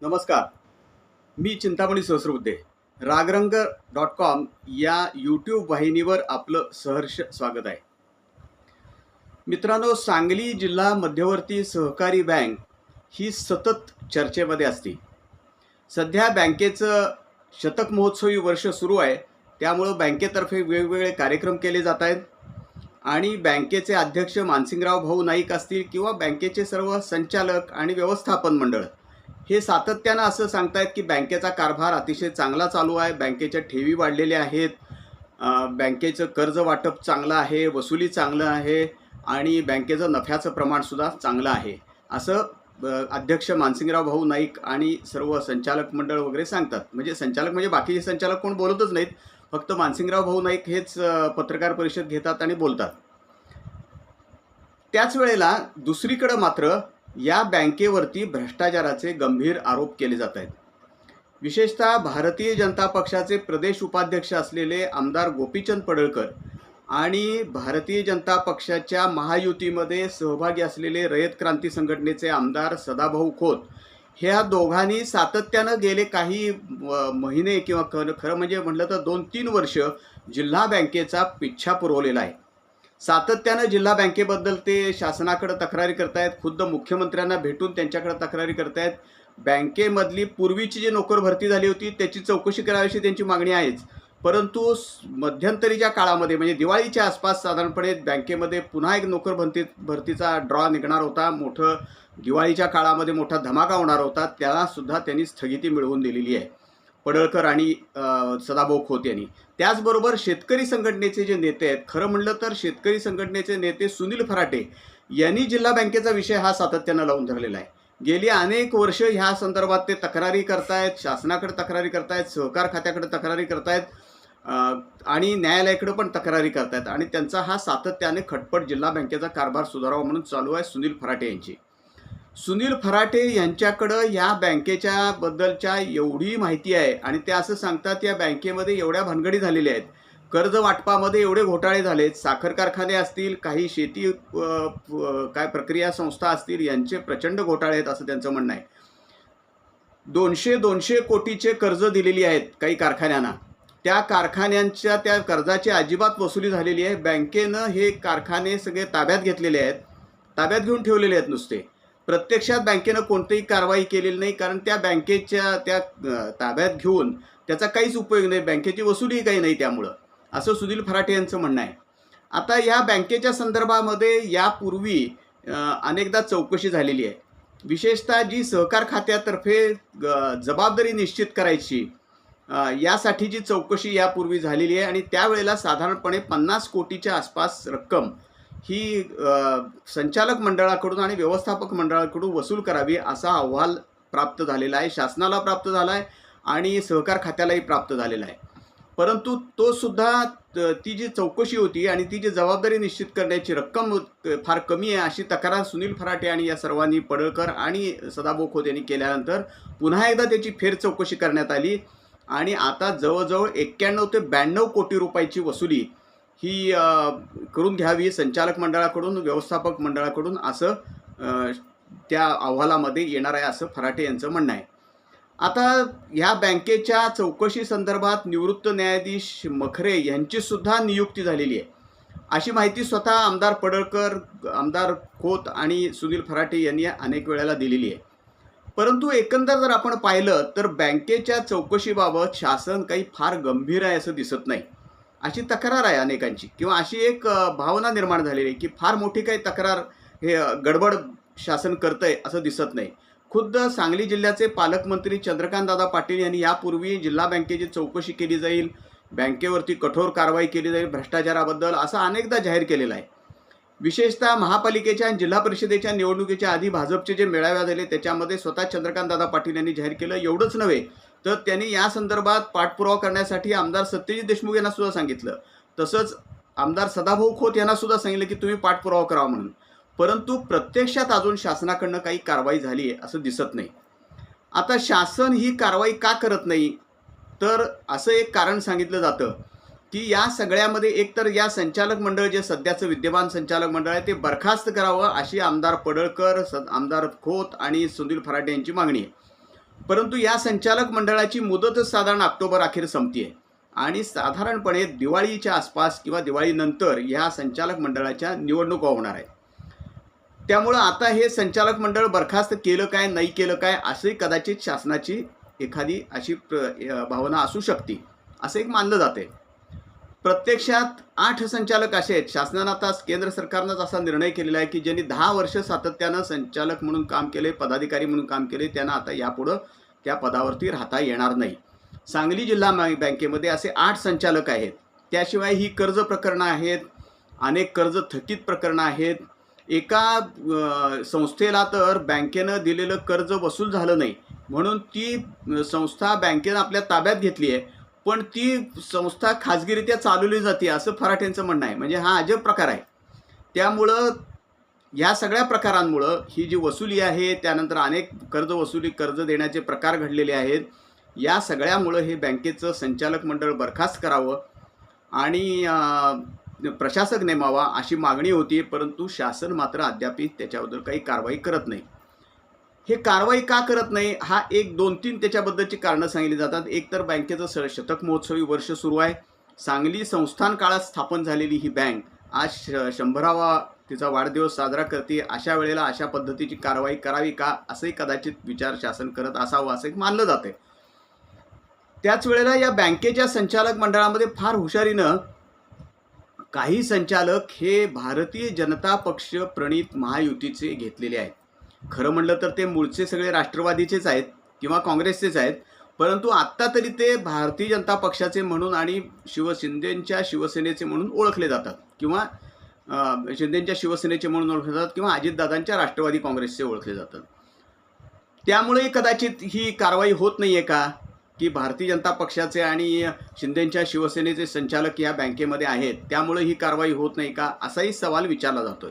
नमस्कार. मी चिंतामणी सहस्रबुद्धे. रागरंग.com या यूट्यूब वाहिनीवर आपलं सहर्ष स्वागत आहे. मित्रांनो, सांगली जिल्हा मध्यवर्ती सहकारी बँक ही सतत चर्चेमध्ये असते. सध्या बँकेचं शतक महोत्सवी वर्ष सुरू आहे, त्यामुळं बँकेतर्फे वेगवेगळे कार्यक्रम केले जात आहेत आणि बँकेचे अध्यक्ष मानसिंगराव भाऊ नाईक असतील किंवा बँकेचे सर्व संचालक आणि व्यवस्थापन मंडळ हे सातत्यानं असं सांगतायत की बँकेचा कारभार अतिशय चांगला चालू आहे, बँकेच्या ठेवी वाढलेल्या आहेत, बँकेचं कर्ज वाटप चांगलं आहे, वसुली चांगलं आहे आणि बँकेचं नफ्याचं प्रमाणसुद्धा चांगलं आहे, असं अध्यक्ष मानसिंगराव भाऊ नाईक आणि सर्व संचालक मंडळ वगैरे सांगतात. म्हणजे संचालक म्हणजे बाकीचे संचालक कोण बोलतच नाहीत, फक्त मानसिंगराव भाऊ नाईक हेच पत्रकार परिषद घेतात आणि बोलतात. त्याच वेळेला दुसरीकडे मात्र या बँकेवरती भ्रष्टाचाराचे गंभीर आरोप केले जात आहेत. विशेषतः भारतीय जनता पक्षाचे प्रदेश उपाध्यक्ष असलेले आमदार गोपीचंद पडळकर आणि भारतीय जनता पक्षाच्या महायुतीमध्ये सहभागी असलेले रयत क्रांती संघटनेचे आमदार सदाभाऊ खोत ह्या दोघांनी सातत्यानं गेले काही महिने किंवा खरं म्हणजे म्हटलं तर 2-3 वर्ष जिल्हा बँकेचा पिच्छा पुरवलेला आहे. सातत्यानं जिल्हा बँकेबद्दल ते शासनाकडे तक्रारी करतायत, खुद्द मुख्यमंत्र्यांना भेटून त्यांच्याकडे तक्रारी करतायत. बँकेमधली पूर्वीची जी नोकर भरती झाली होती त्याची चौकशी करावी अशी त्यांची मागणी आहेच, परंतु मध्यंतरीच्या काळामध्ये म्हणजे दिवाळीच्या आसपास साधारणपणे बँकेमध्ये पुन्हा एक नोकर भरतीचा ड्रॉ निघणार होता. मोठं दिवाळीच्या काळामध्ये मोठा धमाका होणार होता, त्यालासुद्धा त्यांनी स्थगिती मिळवून दिलेली आहे, पडळकर आणि सदाभाऊ खोत यांनी. त्याचबरोबर शेतकरी संघटनेचे जे नेते आहेत, खरं म्हणलं तर शेतकरी संघटनेचे नेते सुनील फराटे यांनी जिल्हा बँकेचा विषय हा सातत्यानं लावून धरलेला आहे. गेली अनेक वर्ष ह्या संदर्भात ते तक्रारी करतायत, शासनाकडे तक्रारी करतायत, सहकार खात्याकडे तक्रारी करतायत आणि न्यायालयाकडे पण तक्रारी करतायत आणि त्यांचा हा सातत्याने खटपट जिल्हा बँकेचा कारभार सुधारावा म्हणून चालू आहे. सुनील फराटे यांच्याकडं या बँकेच्या बद्दलच्या एवढी माहिती आहे आणि ते असं सांगतात या बँकेमध्ये एवढ्या भानगडी झालेल्या आहेत, कर्ज वाटपामध्ये एवढे घोटाळे झालेत, साखर कारखाने असतील, काही शेती काय प्रक्रिया संस्था असतील, यांचे प्रचंड घोटाळे आहेत असं त्यांचं म्हणणं आहे. 200 कोटीचे कर्ज दिलेली आहेत काही कारखान्यांना, त्या कारखान्यांच्या त्या कर्जाची अजिबात वसुली झालेली आहे. बँकेनं हे कारखाने सगळे ताब्यात घेतलेले आहेत, ताब्यात घेऊन ठेवलेले आहेत नुसते. प्रत्यक्षात बँकेनं कोणतीही कारवाई केलेली नाही, कारण त्या बँकेच्या त्या ताब्यात घेऊन त्याचा काहीच उपयोग नाही, बँकेची वसुलीही काही नाही त्यामुळं, असं सुनील फराटे यांचं म्हणणं आहे. आता या बँकेच्या संदर्भामध्ये यापूर्वी अनेकदा चौकशी झालेली आहे. विशेषतः जी सहकार खात्यातर्फे जबाबदारी निश्चित करायची यासाठीची चौकशी यापूर्वी झालेली आहे आणि त्यावेळेला साधारणपणे 50 कोटीच्या आसपास रक्कम ही संचालक मंडळाकडून आणि व्यवस्थापक मंडळाकडून वसूल करावी असा अहवाल प्राप्त झालेला आहे, शासनाला प्राप्त झाला आहे आणि सहकार खात्यालाही प्राप्त झालेला आहे. परंतु तो सुद्धा ती जी चौकशी होती आणि ती जी जबाबदारी निश्चित करण्याची रक्कम फार कमी आहे अशी तक्रार सुनील फराटे आणि या सर्वांनी, पडळकर आणि सदाभाऊ खोत यांनी केल्यानंतर पुन्हा एकदा त्याची फेर चौकशी करण्यात आली आणि आता जवळजवळ 91 ते 92 कोटी रुपयाची वसुली ही करून घ्यावी संचालक मंडळाकडून, व्यवस्थापक मंडळाकडून, असं त्या अहवालामध्ये येणार आहे असं फराटे यांचं म्हणणं आहे. आता ह्या बँकेच्या चौकशी संदर्भात निवृत्त न्यायाधीश मखरे यांचीसुद्धा नियुक्ती झालेली आहे अशी माहिती स्वतः आमदार पडळकर, आमदार खोत आणि सुनील फराटे यांनी अनेक वेळेला दिलेली आहे. परंतु एकंदर जर आपण पाहिलं तर बँकेच्या चौकशीबाबत शासन काही फार गंभीर आहे असं दिसत नाही, अशी तक्रार आहे अनेकांची, किंवा अशी एक भावना निर्माण झालेली आहे की फार मोठी काही तक्रार हे गडबड शासन करतंय असं दिसत नाही. खुद्द सांगली जिल्ह्याचे पालकमंत्री चंद्रकांतदादा पाटील यांनी यापूर्वी जिल्हा बँकेची चौकशी केली जाईल, बँकेवरती कठोर कारवाई केली जाईल भ्रष्टाचाराबद्दल असं अनेकदा जाहीर केलेलं आहे. विशेषतः महापालिकेच्या आणि जिल्हा परिषदेच्या निवडणुकीच्या आधी भाजपचे जे मेळावे झाले त्याच्यामध्ये स्वतः चंद्रकांतदादा पाटील यांनी जाहीर केलं. एवढंच नव्हे तर त्यांनी या संदर्भात पाठपुरावा करण्यासाठी आमदार सत्यजित देशमुख यांना सुद्धा सांगितलं, तसंच आमदार सदाभाऊ खोत यांना सुद्धा सांगितलं की तुम्ही पाठपुरावा करावा म्हणून. परंतु प्रत्यक्षात अजून शासनाकडनं काही कारवाई झाली आहे असं दिसत नाही. आता शासन ही कारवाई का करत नाही, तर असं एक कारण सांगितलं जातं की या सगळ्यामध्ये एकतर या संचालक मंडळ जे सध्याचं विद्यमान संचालक मंडळ आहे ते बरखास्त करावं अशी आमदार पडळकर, आमदार खोत आणि सुनील फराटे यांची मागणी आहे. परंतु या संचालक मंडळाची मुदतच साधारण ऑक्टोबर अखेर संपते आणि साधारणपणे दिवाळीच्या आसपास किंवा दिवाळीनंतर या संचालक मंडळाच्या निवडणुका होणार आहेत. त्यामुळं आता हे संचालक मंडळ बरखास्त केलं काय नाही केलं काय असंही कदाचित शासनाची एखादी अशी भावना असू शकते असं एक मानलं जाते. प्रत्यक्षात 8 संचालक असे आहेत. शासनानं आता केंद्र सरकारनंच असा निर्णय केलेला आहे की ज्यांनी 10 वर्ष सातत्यानं संचालक म्हणून काम केले, पदाधिकारी म्हणून काम केले, त्यांना आता यापुढं त्या पदावरती राहता येणार नाही. सांगली जिल्हा बँकेमध्ये असे 8 संचालक आहेत. त्याशिवाय ही कर्ज प्रकरणं आहेत, अनेक कर्ज थकीत प्रकरणं आहेत. एका संस्थेला तर बँकेनं दिलेलं कर्ज वसूल झालं नाही म्हणून ती संस्था बँकेनं आपल्या ताब्यात घेतली आहे, पण ती संस्था खाजगीरित्या चालवली जाते असं फराटेंचं म्हणणं आहे. म्हणजे हा अजब प्रकार आहे. त्यामुळं या सगळ्या प्रकारांमुळं ही जी वसुली आहे, त्यानंतर अनेक कर्ज देण्याचे प्रकार घडलेले आहेत. या सगळ्यामुळं हे बँकेचं संचालक मंडळ बरखास्त करावं आणि प्रशासक नेमावा अशी मागणी होती. परंतु शासन मात्र अद्याप त्याच्याबद्दल काही कारवाई करत नाही. हे कारवाई का करत नाही, हा 1-2-3 त्याच्याबद्दलची कारणं सांगितली जातात. एक तर बँकेचं शतक महोत्सवी वर्ष सुरू आहे. सांगली संस्थान काळात स्थापन झालेली ही बँक आज 100वा तिचा वाढदिवस साजरा करते. अशा वेळेला अशा पद्धतीची कारवाई करावी का असंही कदाचित विचार शासन करत असावं असं एक मानलं जाते. त्याच वेळेला या बँकेच्या संचालक मंडळामध्ये फार हुशारीनं काही संचालक हे भारतीय जनता पक्ष प्रणित महायुतीचे घेतलेले आहेत. खरं म्हणलं तर ते मूळचे सगळे राष्ट्रवादीचेच आहेत किंवा काँग्रेसचेच आहेत, परंतु आत्ता तरी ते भारतीय जनता पक्षाचे म्हणून आणि शिंदेंच्या शिवसेनेचे म्हणून ओळखले जातात किंवा शिंदेंच्या शिवसेनेचे म्हणून ओळखले जातात किंवा अजितदादांच्या राष्ट्रवादी काँग्रेसचे ओळखले जातात. त्यामुळे कदाचित ही कारवाई होत नाही आहे का की भारतीय जनता पक्षाचे आणि शिंदेंच्या शिवसेनेचे संचालक या बँकेमध्ये आहेत, त्यामुळे ही कारवाई होत नाही का असाही सवाल विचारला जातोय.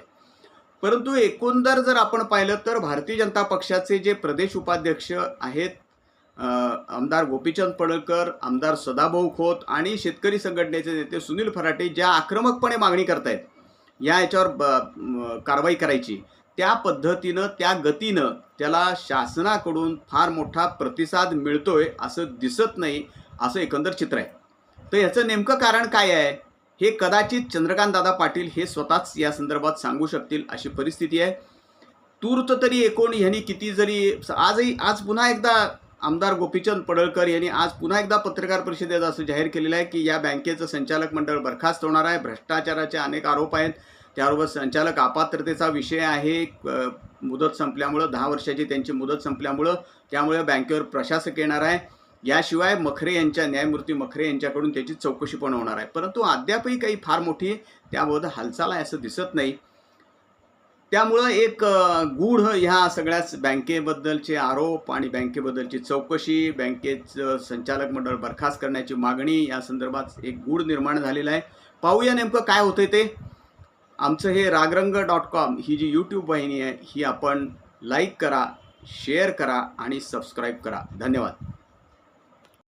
परंतु एकंदर जर आपण पाहिलं तर भारतीय जनता पक्षाचे जे प्रदेश उपाध्यक्ष आहेत आमदार गोपीचंद पडळकर, आमदार सदाभाऊ खोत आणि शेतकरी संघटनेचे नेते सुनील फराटे ज्या आक्रमकपणे मागणी करतायत याच्यावर कारवाई करायची, त्या पद्धतीनं त्या गतीनं त्याला शासनाकडून फार मोठा प्रतिसाद मिळतोय असं दिसत नाही, असं एकंदर चित्र आहे. तर याचं नेमकं कारण काय आहे हे कदाचित चंद्रकांतदादा पाटील हे स्वतःच या संदर्भात सांगू शकतील अशी परिस्थिती आहे. तूर्त तरी ह्यांनी किती जरी आज पुन्हा एकदा आमदार गोपीचंद पडळकर यांनी आज पुन्हा एकदा पत्रकार परिषदेत असं जाहीर केलेलं आहे की या बँकेचं संचालक मंडळ बरखास्त होणार आहे. भ्रष्टाचाराचे अनेक आरोप आहेत, त्याबरोबर संचालक अपात्रतेचा विषय आहे. मुदत संपल्यामुळं 10 वर्षाची त्यांची मुदत संपल्यामुळं त्यामुळे बँकेवर प्रशासक येणार आहे. याशिवाय न्यायमूर्ती मखरे यांच्याकडून त्याची चौकशी पण होणार आहे. परंतु अद्यापही काही फार मोठी त्याबद्दल हालचाल आहे असं दिसत नाही. त्यामुळं एक गूढ ह्या सगळ्याच बँकेबद्दलचे आरोप आणि बँकेबद्दलची चौकशी, बँकेचं संचालक मंडळ बरखास्त करण्याची मागणी या संदर्भात एक गूढ निर्माण झालेला आहे. पाहूया नेमकं काय होतंय ते. आमचं हे ragrang.com ही जी यूट्यूब वाहिनी आहे ही आपण लाईक करा, शेअर करा आणि सबस्क्राईब करा. धन्यवाद.